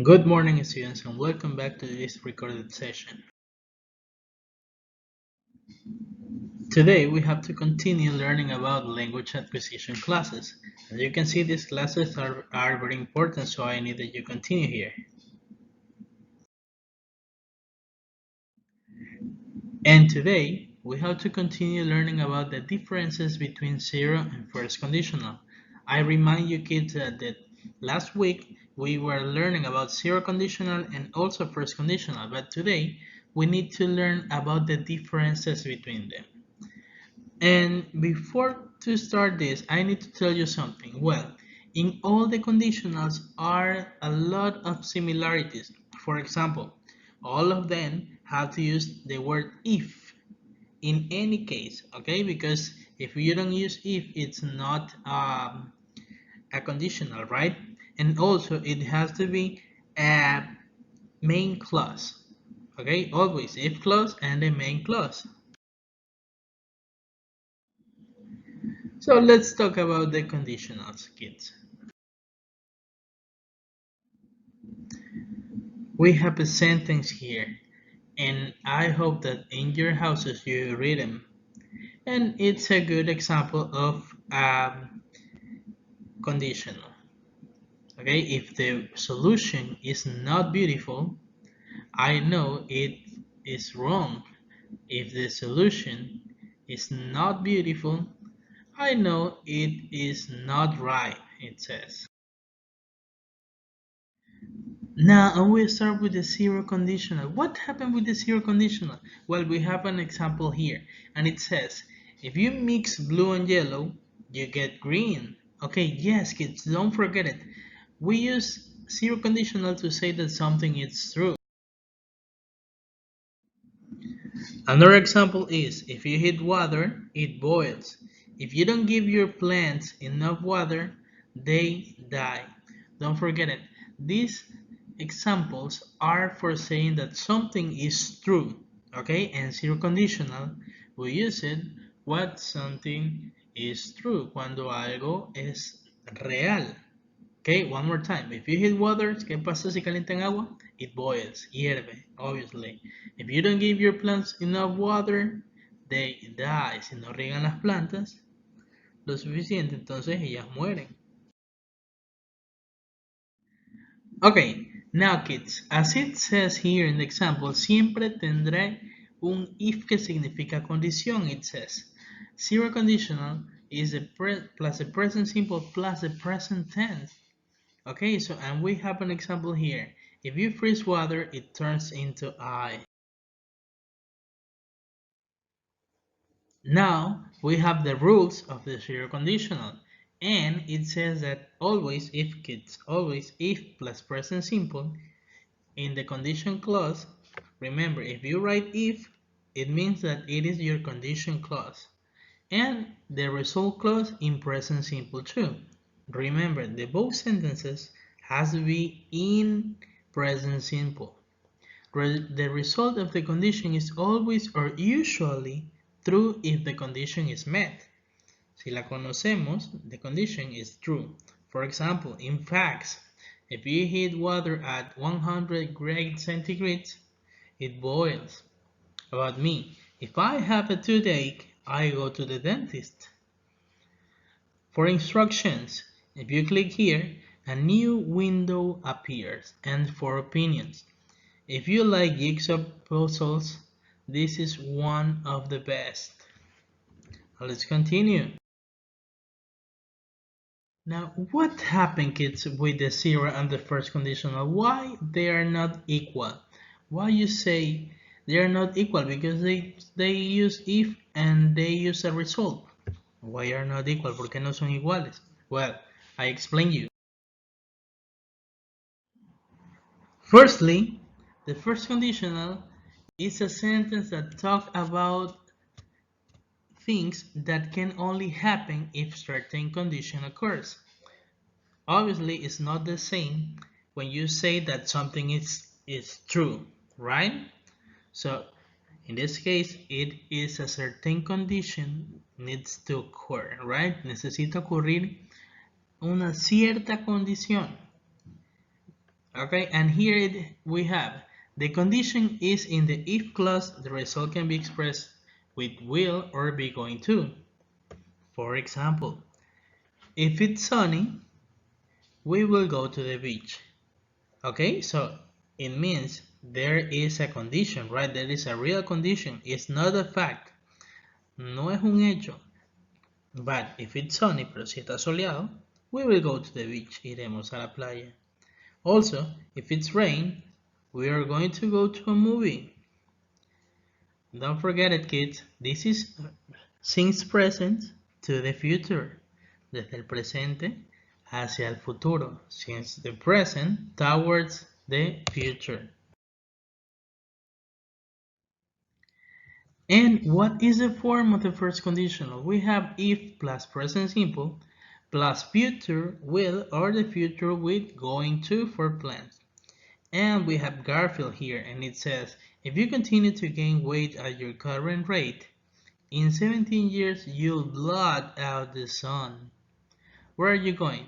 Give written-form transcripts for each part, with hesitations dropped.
Good morning, students, and welcome back to this recorded session. Today, we have to continue learning about language acquisition classes. As you can see, these classes are very important, so I need that you continue here. And today, we have to continue learning about the differences between zero and first conditional. I remind you kids that last week we were learning about zero conditional and also first conditional, but today we need to learn about the differences between them. And before to start this, I need to tell you something. Well, in all the conditionals are a lot of similarities. For example, all of them have to use the word if in any case, okay? Because if you don't use if, it's not a conditional, right? And also it has to be a main clause, okay? Always if clause and the main clause. So let's talk about the conditionals, kids. We have a sentence here, and I hope that in your houses you read them. And it's a good example of a conditional. Okay, if the solution is not beautiful, I know it is wrong. If the solution is not beautiful, I know it is not right, it says. Now we start with the zero conditional. What happened with the zero conditional? Well, we have an example here, and it says, if you mix blue and yellow, you get green. Okay, yes, kids, don't forget it. We use zero conditional to say that something is true. Another example is, if you heat water, it boils. If you don't give your plants enough water, they die. Don't forget it. These examples are for saying that something is true. Okay, and zero conditional, we use it what something is true, cuando algo es real. Okay, one more time. If you heat water, ¿qué pasa si calientan agua? It boils, hierve, obviously. If you don't give your plants enough water, they die. Si no riegan las plantas lo suficiente, entonces ellas mueren. Okay, now kids, as it says here in the example, siempre tendré un if que significa condición, it says. Zero conditional is plus the present simple plus the present tense. Okay, so and we have an example here. If you freeze water, it turns into ice. Now we have the rules of the zero conditional, and it says that always if kids, always if plus present simple in the condition clause. Remember, if you write if, it means that it is your condition clause, and the result clause in present simple too. Remember, the both sentences has to be in present simple. The result of the condition is always or usually true if the condition is met. Si la conocemos, the condition is true. For example, in facts, if you heat water at 100 grades centigrade, it boils. About me, if I have a toothache, I go to the dentist. For instructions, if you click here, a new window appears. And for opinions, if you like jigsaw puzzles, this is one of the best. Let's continue. Now, what happened, kids, with the zero and the first conditional? Why they are not equal? Why you say they are not equal? Because they use if and they use a result. Why are not equal? ¿Por qué no son iguales? Well, I explain you. Firstly, the first conditional is a sentence that talks about things that can only happen if certain condition occurs. Obviously, it's not the same when you say that something is true, right? So in this case, it is a certain condition needs to occur, right? Necesita ocurrir una cierta condición. Okay, and here we have the condition is in the if clause. The result can be expressed with will or be going to. For example, if it's sunny, we will go to the beach. Okay, so it means there is a condition, right? There is a real condition. It's not a fact. No es un hecho. But if it's sunny, pero si está soleado, we will go to the beach. Iremos a la playa. Also, if it's rain, we are going to go to a movie. Don't forget it, kids. This is since present to the future. Desde el presente hacia el futuro. Since the present towards the future. And what is the form of the first conditional? We have if plus present simple plus future will or the future with going to for plans. And we have Garfield here and it says, if you continue to gain weight at your current rate, in 17 years you'll blot out the sun. Where are you going?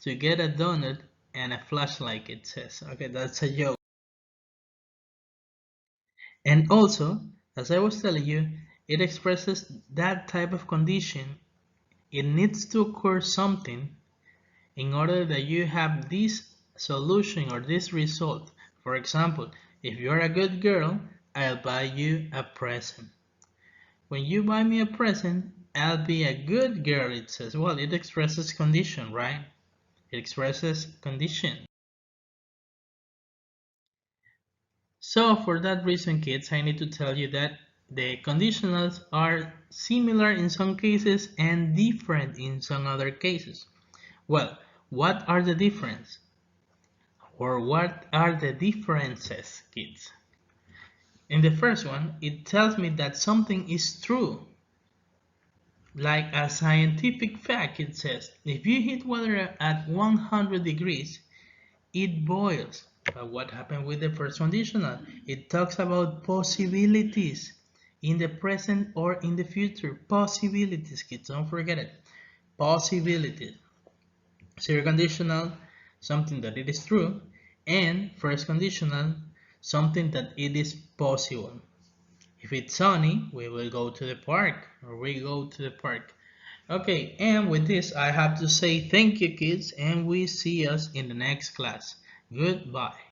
To get a donut and a flashlight, it says. Okay, that's a joke. And also, as I was telling you, it expresses that type of condition. It needs to occur something in order that you have this solution or this result. For example, if you're a good girl, I'll buy you a present. When you buy me a present, I'll be a good girl, it says. Well, it expresses condition, right? It expresses condition. So for that reason, kids, I need to tell you that the conditionals are similar in some cases and different in some other cases. Well, what are the differences? Or what are the differences, kids? In the first one, it tells me that something is true. Like a scientific fact, it says, if you heat water at 100 degrees, it boils. But what happened with the first conditional? It talks about possibilities in the present or in the future. Possibilities, kids, don't forget it. Possibilities. Zero conditional, something that it is true, and first conditional, something that it is possible. If it's sunny, we will go to the park, or we go to the park. Okay, and with this, I have to say thank you, kids, and we see us in the next class. Goodbye.